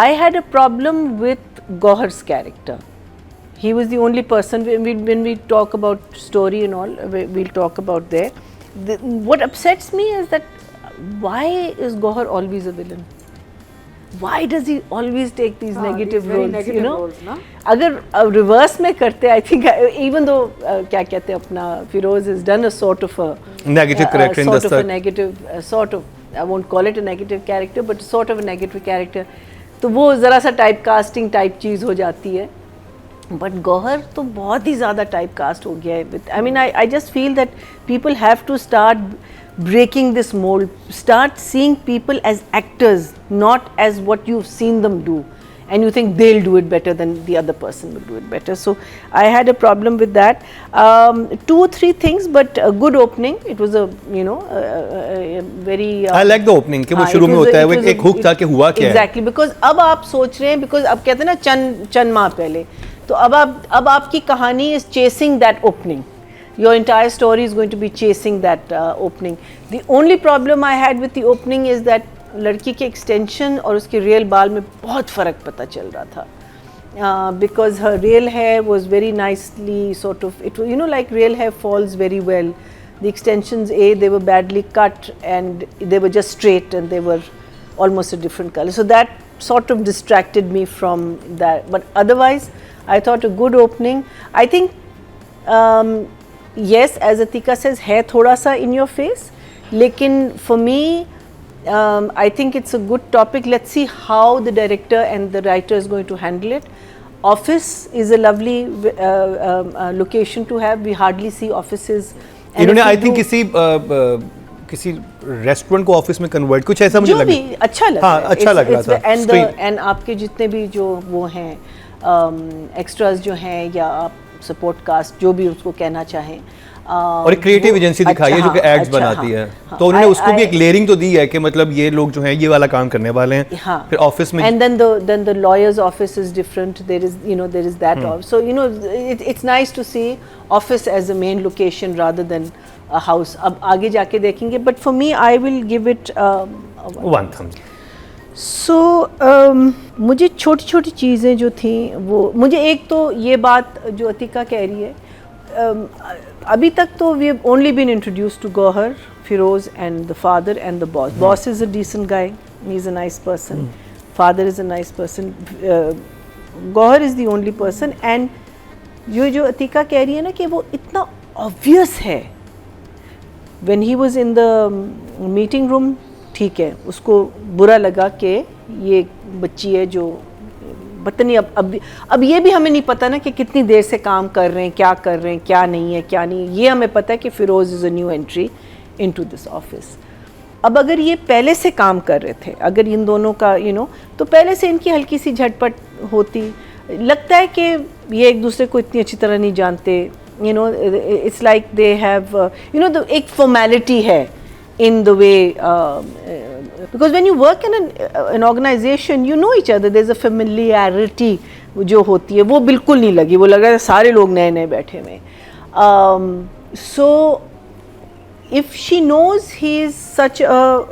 I had a problem with Gauhar's character. He was the only person, when we talk about story and all, we'll talk about there. What upsets me is that why is Gauhar always a villain? Why does he always take these negative roles? negative you know, roles, na? अगर reverse में करते, I think even though क्या कहते हैं अपना Firoz has done a sort of a negative character in the sort of a negative sort of, I won't call it a negative character, but sort of a negative character. तो वो ज़रा सा type casting type चीज़ हो जाती है. But Gauhar तो बहुत ही ज़्यादा टाइप कास्ट हो गया है. I mean I just feel that people have to start breaking this mold, start seeing people as actors, not as what you've seen them do, and you think they'll do it better than the other person will do it better. So I had a problem with that. 2 or 3 things, but a good opening. It was a, you know, a very I like the opening कि वो शुरू में होता है, वो एक hook था कि हुआ क्या है. Exactly, because अब आप सोच रहे हैं, because अब कहते हैं ना चंद माह पहले, तो अब आपकी कहानी is chasing that opening. Your entire story is going to be chasing that opening. The only problem I had with the opening is that लड़की के extension और उसके real बाल में बहुत फ़र्क पता चल रहा था. Because her real hair was very nicely sort of, it was, you know, like real hair falls very well. The extensions, they were badly cut and they were just straight and they were almost a different color. So that sort of distracted me from that. But otherwise, I thought a good opening. I think yes, as Atika says, है थोड़ा सा in your face, लेकिन for me, I think it's a good topic. Let's see how the director and the writer is going to handle it. Office is a lovely location to have. We hardly see offices. इन्होंने I think किसी restaurant को office में convert, कुछ ऐसा मुझे लगा. जो भी अच्छा लगा. हाँ, अच्छा लग रहा था. And आपके जितने भी जो वो हैं एक्स्ट्रास जो हैं या आप सपोर्ट कास्ट जो भी उसको कहना चाहें, और एक क्रिएटिव एजेंसी दिखाई है जो कि एड्स बनाती है. तो उन्होंने उसको भी एक लेयरिंग तो दी है कि मतलब ये लोग जो हैं ये वाला काम करने वाले हैं. फिर ऑफिस में and then the lawyer's office is different. There is, you know, there is that. So you know, it's nice to see office as a main location rather than a house. अब आगे जाके देखेंगे, but for me I will give it one thumb. So मुझे छोटी छोटी चीज़ें जो थी वो, मुझे एक तो ये बात जो अतिका कह रही है, अभी तक तो we have only been introduced to Gauhar, Firoz and the father and the boss. Boss is a decent guy, he's a nice person. Father is a nice person. Gauhar is the only person. And जो अतिका कह रही है ना कि वो इतना obvious है. When he was in the meeting room, ठीक है, उसको बुरा लगा कि ये बच्ची है जो पता नहीं, अब ये भी हमें नहीं पता ना कि कितनी देर से काम कर रहे हैं, क्या कर रहे हैं, क्या नहीं है, क्या नहीं है. ये हमें पता है कि Firoz is a new entry into this office. अब अगर ये पहले से काम कर रहे थे, अगर इन दोनों का तो पहले से इनकी हल्की सी झटपट होती. लगता है कि ये एक दूसरे को इतनी अच्छी तरह नहीं जानते. इट्स लाइक दे हैव एक फॉर्मेलिटी है in the way, because when you work in an organization, you know each other. There's a familiarity जो होती है, वो बिल्कुल नहीं लगी. वो लग रहा है सारे लोग नए नए बैठे हुए. So if she knows he is such a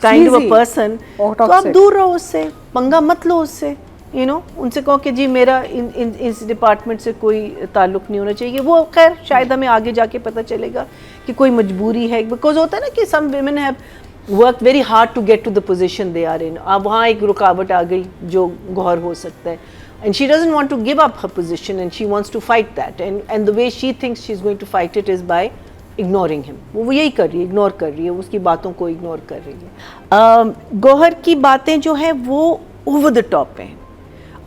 kind of a person, तो आप दूर रहो उससे, पंगा मत लो उससे. उनसे कहो कि जी मेरा इस डिपार्टमेंट से कोई ताल्लुक़ नहीं होना चाहिए. वो खैर शायद हमें आगे जाके पता चलेगा कि कोई मजबूरी है, बिकॉज होता है ना कि सम women have worked very hard to get to the position they are in. अब वहाँ एक रुकावट आ गई जो गौहर हो सकता है, and she doesn't want to give up her position and she wants to fight that, and the way she thinks she's going to fight it is by ignoring him. वो यही कर रही है, इग्नोर कर रही है, उसकी बातों को इग्नोर कर रही है. गौहर की बातें जो है वो ओवर द टॉप हैं.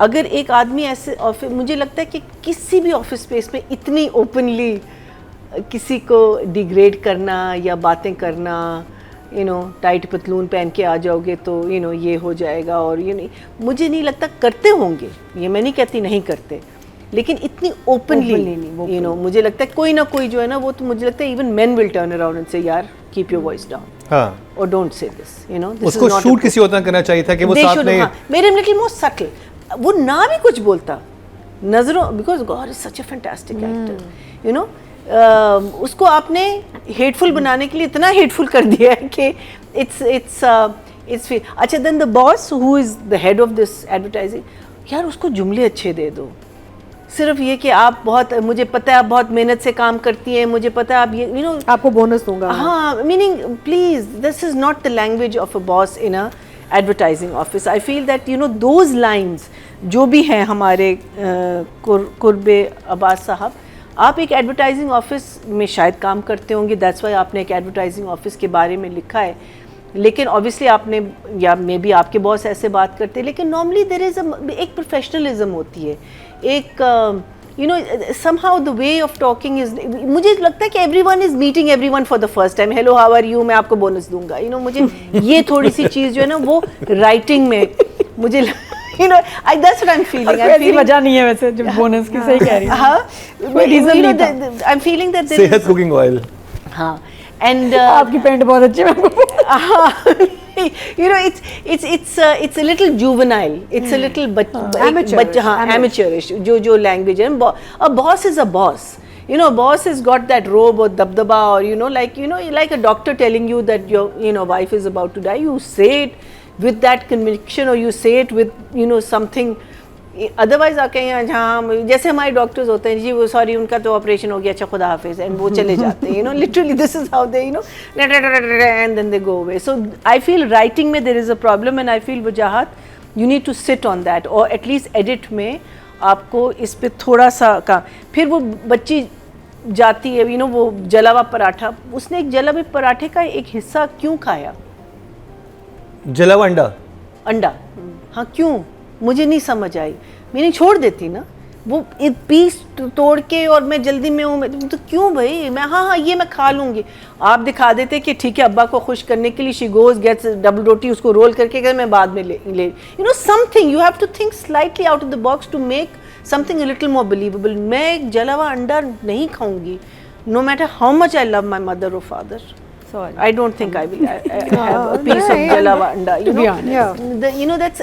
अगर एक आदमी ऐसे ऑफिस, मुझे लगता है कि किसी भी ऑफिस स्पेस में इतनी ओपनली किसी को डिग्रेड करना या बातें करना, टाइट पतलून पहन के आ जाओगे तो ये हो जाएगा, और मुझे नहीं लगता करते होंगे. ये मैं नहीं कहती नहीं करते, लेकिन इतनी ओपनली मुझे लगता है कोई ना कोई जो है ना, वो तो मुझे लगता है even men will turn around and से यार कीप योर वॉइस डाउन. हाँ, और डोंट से दिस. उसको शूट किसी और तरह करना चाहिए था कि वो साथ में मेरे लिटिल मोर सटल, वो ना भी कुछ बोलता नजरों, because Gauhar is such a fantastic actor. उसको आपने हेटफुल बनाने के लिए इतना हेटफुल कर दिया है कि इट्स इट्स फील अच्छा. Then the boss who is the head of this advertising, यार उसको जुमले अच्छे दे दो. सिर्फ ये कि आप बहुत, मुझे पता है आप बहुत मेहनत से काम करती हैं, मुझे पता है आप ये यू नो आपको बोनस दूंगा. हाँ, meaning please this is not the language of a boss in a advertising office. I feel that you know those lines जो भी हैं हमारे कुर्बे अब्बास साहब, आप एक एडवर्टाइजिंग ऑफिस में शायद काम करते होंगे, दैट्स वाई आपने एक एडवर्टाइजिंग ऑफिस के बारे में लिखा है. लेकिन ऑब्वियसली आपने या मे बी आपके बॉस ऐसे बात करते हैं, लेकिन नॉर्मली देयर इज एक प्रोफेशनलिज्म होती है, एक you know somehow the way of talking is. मुझे लगता है कि everyone is meeting everyone for the first time. Hello how are you, मैं आपको बोनस दूंगा. यू नो मुझे ये थोड़ी सी चीज़ जो है ना वो राइटिंग में मुझे you know that's what I'm feeling. I'm feeling वजह नहीं है वैसे जो बोनस की, सही कह रही है. हाँ, I'm feeling that there is सेहत कुकिंग ऑयल. हाँ, and आपकी पेंट बहुत अच्छी है. you know it's a little juvenile, it's a little amateurish जो language है. A boss is a boss, you know. Boss has got that robe or dabdaba, or you know like a doctor telling you that your wife is about to die. You say it with that conviction, or you say it with something. Otherwise आके यहाँ जहाँ जैसे हमारे doctors होते हैं, जी वो sorry उनका तो ऑपरेशन हो गया, अच्छा खुदा हाफिज, एंड वो चले जाते हैं. Literally this is how they and then they go away. So I feel writing में there is a problem, and I feel वजाहत you need to sit on that, और एटलीस्ट एडिट में आपको इस पे थोड़ा सा काम. फिर वो बच्ची जाती है, वो जला हुआ पराठा, उसने एक जला हुए पराठे का एक हिस्सा क्यों खाया? जला हुआ अंडा. हाँ, क्यों? मुझे नहीं समझ आई. मैंने छोड़ देती ना, वो एक पीस तोड़ के, और मैं जल्दी में हूँ, तो क्यों भाई, मैं हाँ ये मैं खा लूँगी. आप दिखा देते कि ठीक है, अब्बा को खुश करने के लिए she goes gets double roti, उसको रोल करके कहते मैं बाद में ले something. You have to think slightly out of the box to make something a little more believable. मैं एक जला हुआ अंडा नहीं खाऊंगी, no matter how much I love my mother और father. I don't think I will have a piece of jala hua anda. That's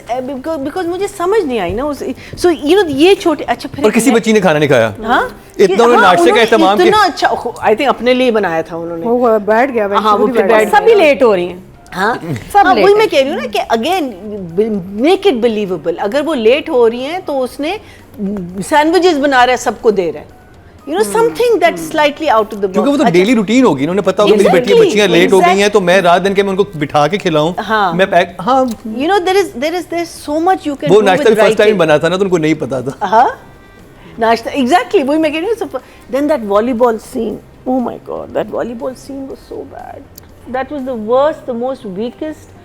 because मुझे समझ नहीं आई ना उस. So ये छोटे. अच्छा, फिर और किसी बच्ची ने खाना नहीं खाया. हाँ, इतना उन्होंने नाश्ते का एहतमाम किया. इतना अच्छा, I think अपने लिए बनाया था उन्होंने. वो बैठ गया. हाँ, वो फिर बैठ. सभी लेट हो रही हैं. हाँ, वही मैं कह रही हूँ ना कि अगेन मेक इट बिलीवेबल. अगर वो लेट हो रही हैं तो उसने सैंडविचेस बना रहा है, सबको दे रहा है. something that's slightly out of the box. क्योंकि वो तो डेली रूटीन होगी, इन्होंने पता होगा मेरी बच्चियां लेट हो गई हैं, तो मैं रात दिन के मैं उनको बिठा के खिलाऊं. हाँ, मैं पैक. हाँ, there is so much you can वो do नाश्ता with फर्स्ट टाइम writing. बना था ना, तो उनको नहीं पता था. हाँ, नाश्ता एग्जैक्टली वही मैं कह रही हूँ. Then that volleyball scene, oh my god, that volleyball scene was so bad. That was the worst, the most weakest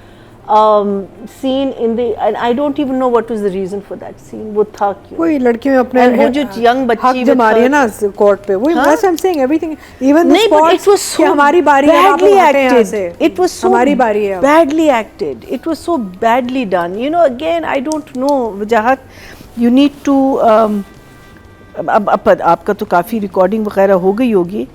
scene in the, and I don't even know what was the reason for that scene. वो था क्यों? वही लड़कियों अपने वो जो young बच्ची जमा रही है ना कोर्ट पे, वही that's I'm saying everything, even the sports. It was so हमारी बारी है, badly acted. It was so हमारी बारी है, badly acted. It was so badly done. Again, I don't know. Wajahat, you need to अब आपका तो काफ़ी रिकॉर्डिंग वगैरह हो गई होगी.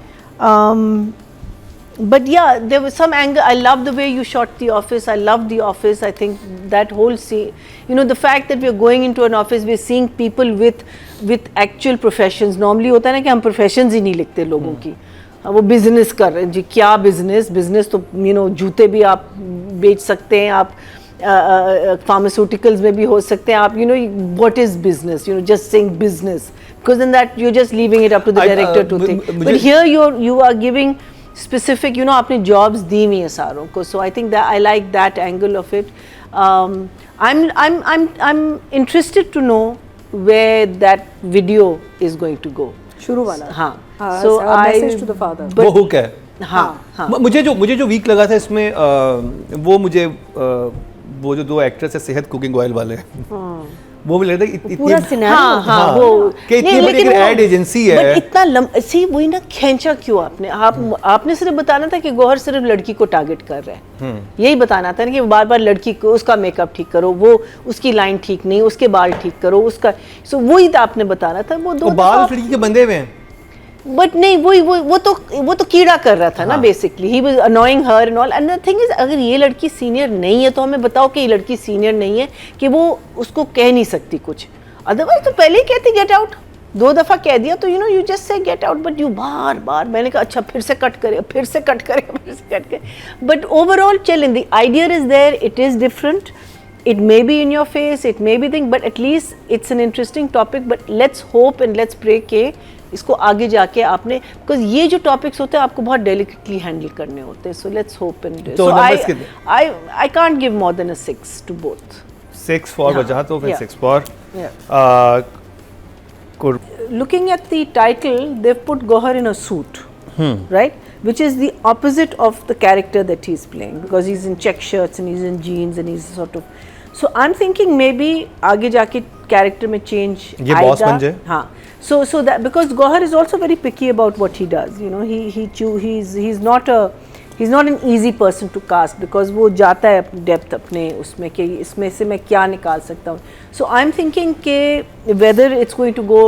But yeah, there was some anger. I love the way you shot The Office. I love The Office. I think that whole scene, the fact that we're going into an office, we're seeing people with actual professions. Normally होता है ना कि हम professions ही नहीं लिखते लोगों की. वो business कर रहे हैं जी. क्या business तो जूते भी आप बेच सकते हैं, आप pharmaceuticals में भी हो सकते हैं आप. What is business? Just saying business, because then that you're just leaving it up to the director to think. But here you are giving specific, आपने jobs दी हुई हैं सारों को. So I think that I like that angle of it. I'm interested to know where that video is going to go. शुरू वाला. हाँ. So message to the father. वो hook है. हाँ. मुझे जो वीक लगा था इसमें, वो मुझे वो जो दो एक्ट्रेस है सेहत कुकिंग ऑयल वाले, वो मुझे लगता है पूरा सिनेरियो. हाँ, वो इतनी बड़ी एड एजेंसी है, बट इतना सी वही ना खींचा क्यों आपने सिर्फ बताना था कि गौहर सिर्फ लड़की को टारगेट कर रहा है. यही बताना था ना कि बार बार लड़की को उसका मेकअप ठीक करो, वो उसकी लाइन ठीक नहीं, उसके बाल ठीक करो, उसका. सो वही तो आपने बताना था. वो दो बाल लड़की के बंधे हुए हैं, बट नहीं वो तो कीड़ा कर रहा था ना. Basically he was annoying her and all. And the thing is, अगर ये लड़की सीनियर नहीं है तो हमें बताओ कि ये लड़की सीनियर नहीं है, कि वो उसको कह नहीं सकती कुछ. अदरवाइज तो पहले ही कहती गेट आउट. 2 दफ़ा कह दिया तो you just say get out, but you बार बार, मैंने कहा अच्छा फिर से कट करे, फिर से कट करे, फिर से कट करे, बट ओवरऑल चलें, the idea is there, it is different, it may be in your face, it may be thing, but at least it's an interesting topic. But let's hope and let's pray के इसको आगे जाके आपने, because ये जो topics होते हैं आपको बहुत delicately handle करने होते हैं, so let's hope and तो numbers कितने? I can't give more than a 6 to both. 6 for बचा तो फिर Yeah. 6 for Looking at the title, they've put Gohar in a suit, right? Which is the opposite of the character that he's playing, because he's in check shirts and he's in jeans and he's sort of. So I'm thinking maybe आगे जाके character में change ये boss बन जाए? हाँ. So that because Gohar is also very picky about what he does. He's not an easy person to cast, because वो जाता है depth अपने उसमें कि इसमें से मैं क्या निकाल सकता हूँ. So I'm thinking कि whether it's going to go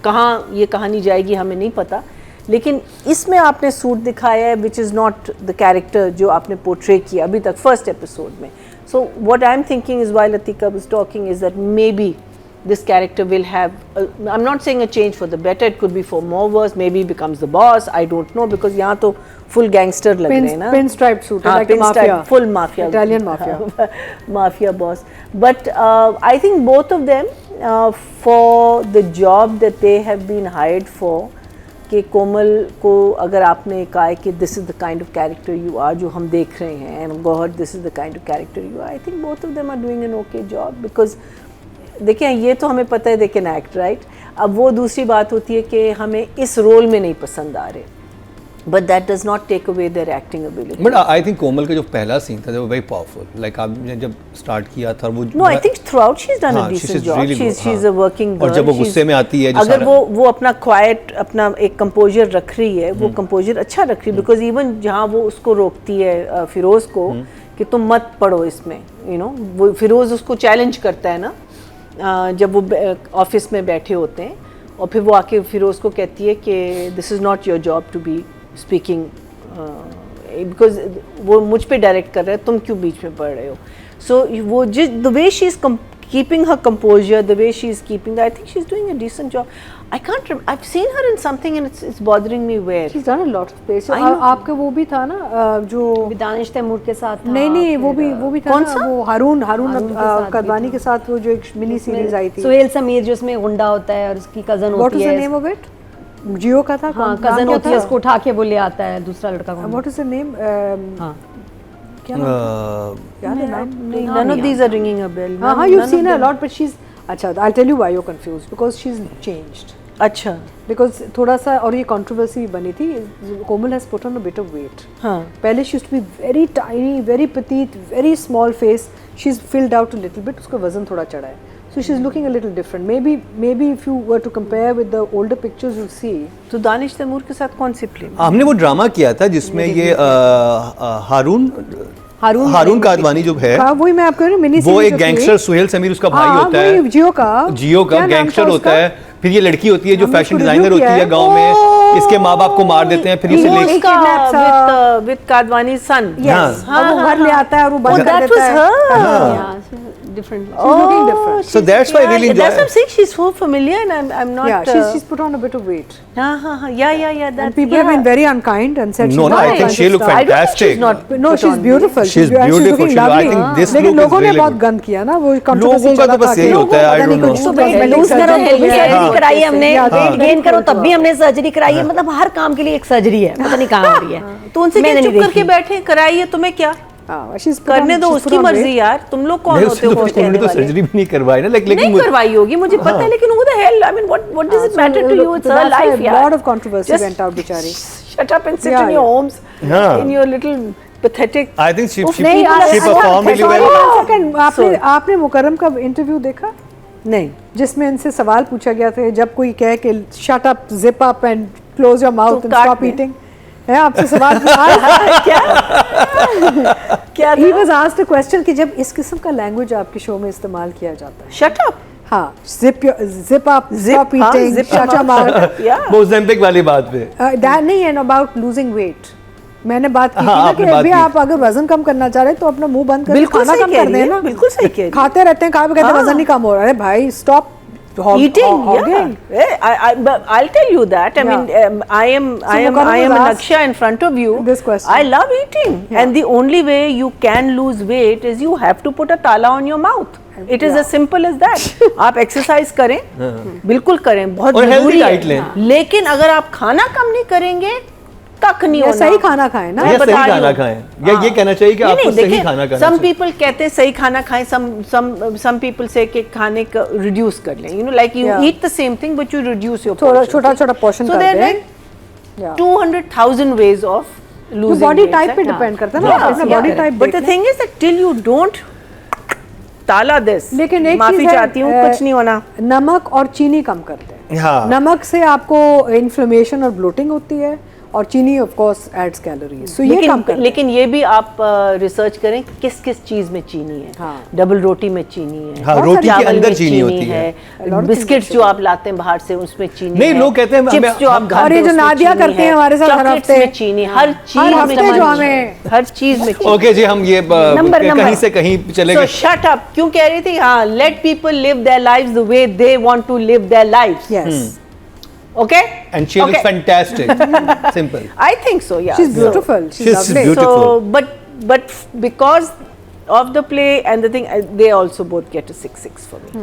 कहाँ ये कहानी जाएगी हमें नहीं पता, लेकिन इसमें आपने सूट दिखाया है which is not the character जो आपने पोर्ट्रे किया अभी तक फर्स्ट एपिसोड में. So what I am thinking is while Atika was talking is that may be this character will have I'm not saying a change for the better, it could be for more worse, maybe he becomes the boss, I don't know, because यहाँ तो full gangster लग रहे हैं ना, pinstripe suit, like a pinstripe, mafia, full mafia, Italian mafia, mafia boss. But I think both of them for the job that they have been hired for, कि कोमल को अगर आपने कहा है कि this is the kind of character you are जो हम देख रहे हैं, and Gohar this is the kind of character you are, I think both of them are doing an okay job, because देखिए ये तो हमें पता है they can act, right? अब वो दूसरी बात होती है कि हमें इस रोल में नहीं पसंद आ रहे, but that does not take away their acting ability. But I think कोमल का जो पहला सीन था वो very powerful, like आपने जब स्टार्ट किया था वो No, I think throughout she's done a decent job. Really she's a working girl. और जब वो गुस्से में आती है, अगर वो अपना quiet, अपना एक composure रख रही है, वो composure अच्छा रख रही है, because even जहाँ वो उसको रोकती है फिरोज को कि तुम मत पढ़ो इसमें, वो फिरोज उसको चैलेंज करता है ना, जब वो ऑफिस में बैठे होते हैं, और फिर वो आके फिरोज को कहती है कि this is not your job to be speaking, because वो मुझ पे डायरेक्ट कर रहा है, तुम क्यों बीच में पढ़ रहे हो. सो वो the way she is keeping her composure, the way she is keeping, I think she's doing a decent job. I can't remember, I've seen her in something and it's bothering me where. She's done a lot of plays. आपके वो भी था ना जो दानिश तैमूर के साथ था. नहीं वो भी था कौन ना, सा? वो हारून कदवानी के साथ वो जो एक मिनी सीरीज आई थी, सुहेल समीर जो उसमें गुंडा होता है और उसकी कजन What होती is है. the name of it? जियो का था. हाँ, कजन होती है, उसको उठा के वो ले आता है दूसरा लड़का. What is the name? हाँ, क्या नाम? None of these are ringing a bell. हाँ, you've seen her a lot, but she's अच्छा. I'll tell you why you're confused, because she's changed. अच्छा. Because थोड़ा सा, और ये controversy बनी थी, कोमल has put on a bit of weight. हाँ. पहले she used to be very tiny, very petite, very small face. She's filled out a little bit. उसका वजन थोड़ा चढ़ा है. So she's looking a little different. Maybe if you were to compare with the older pictures, you'll see. तो दानिश तैमूर के साथ कौन सी film? हमने वो ड्रामा किया था जिसमें ये हारून कादवानी जो है, हाँ, वही मैं आपको मिनी वो एक गैंगस्टर, सुहेल समीर उसका भाई होता है, जियो का गैंगस्टर होता है. फिर ये लड़की होती है जो फैशन डिजाइनर होती है गांव में, इसके माँ बाप को मार देते हैं, फिर इसे लेके with Kadwani's son. Yes. वो घर ले आता है और वो बंद कर देता है. different. She's looking different. So that's why I really enjoy. That's what I'm saying. She's so familiar, and I'm not. Yeah, she's put on a bit of weight. Yeah. And people have been very unkind and said No, she's I not think she looked I don't think she's fantastic. not. No, she's beautiful. She's beautiful. looking I lovely. think this लेकिन look is लोगों ने really बहुत good. गंद किया ना, वो लोगों का तो बस यही होता है, I don't know. तो भाई लूज करो, फिर भी सर्जरी कराई है हमने, वेट गेन करो तब भी हमने सर्जरी कराई है, मतलब हर काम के लिए एक सर्जरी है, पता नहीं कहाँ हो रही है. तो उनसे क्या चुप करके बैठे, कराइए, तुम्हें क्या करने दो, उसकी मर्जी यार, तुम लोग कौन होते हो? उन्होंने तो सर्जरी भी नहीं करवाई ना, लेकिन नहीं करवाई होगी, मुझे पता है, लेकिन who the hell, I mean, what does it matter to you? It's her life, यार. A lot of controversy went out, बेचारी. Shut up and sit in your homes, in your little pathetic. I think she नहीं, performed really well. आपने मुकर्रम का interview देखा? नहीं. जिसमें इनसे सवाल पूछा गया था, जब कोई कहे कि shut up, zip up and close your mouth and stop eating, है आपसे सवाल क्या? He was asked a question कि जब इस किस्म का लैंग्वेज आपके शो में इस्तेमाल किया जाता है, Shut up. हाँ, zip up, stop eating, shut your mouth. वो ओलंपिक वाली बात पे That नहीं है, about losing weight. मैंने बात की थी हाँ, ना कि अभी आप अगर वजन कम करना चाह रहे हैं तो अपना मुंह बंद करके खाना कम कर दें ना. बिल्कुल सही कह रही है. खाते रहते हैं, कहा कहते हैं वजन नहीं कम हो रहा है. भाई stop Eating, hogging. but I'll tell you that. I mean, I am Mukarram a was Naksha in front of you. this question. I love eating, and the only way you can lose weight is you have to put a tala on your mouth. It is as simple as that. आप exercise करें, बिल्कुल करें, बहुत और healthy जरूरी diet लें। है। लेकिन अगर आप खाना कम नहीं करेंगे, कख नहीं या होना। सही खाना खाएं ना। या बता सही रही खाना हूँ। खाएं, या ये कहना चाहिए कि आपको सही खाना खाना सम चाहिए। पीपल कहते हैं सही खाना खाएं, सम पीपल से कि खाने का रिड्यूस कर लें, you know, like you Yeah. Eat the same thing but you reduce your थोड़ा छोटा पोर्शन सो कर देयर दें। Like Yeah. 200,000 ways of losing body weight, type पे right? डिपेंड करता है ना, आप अपना body type. But the thing is that till you don't ताला this, लेकिन एक माफी चीज़ है, चाहती हूँ, कुछ नहीं होना। नमक और चीनी कम करते हैं। हाँ। नमक से आपको इन्फ्लेमेशन और ब्लोटिंग होती है, और चीनी ऑफ कोर्स एड्स कैलोरीज, सो ये कम करते हैं। लेकिन ये भी आप रिसर्च करें किस किस चीज में चीनी है। हाँ। डबल रोटी में चीनी है, हाँ, रोटी के चावल अंदर में चीनी होती है। बिस्किट्स जो आप लाते हैं बाहर से उसमें चीनी नहीं, है। लोग कहते हैं चिप्स जो आप हम खाते और ये हैं जो उसमें नादिया चीनी करते है, हैं हमारे साथ हर चॉकलेट्स हफ्ते, में चीनी, हर चीज हर में हफ्ते जो चीनी हमें- है, हर चीज में चीनी। ओके जी, हम ये नंबर। कहीं से कहीं चले So गए। shut up, क्यों कह रही थी? हाँ, let people live their lives the way they want to live their lives. Yes, Okay? And she looks Okay. fantastic. Simple. I think so, yeah. She is beautiful, she is She's lovely. beautiful. So, but because of the play and the thing, they also both get a 6/6 for me.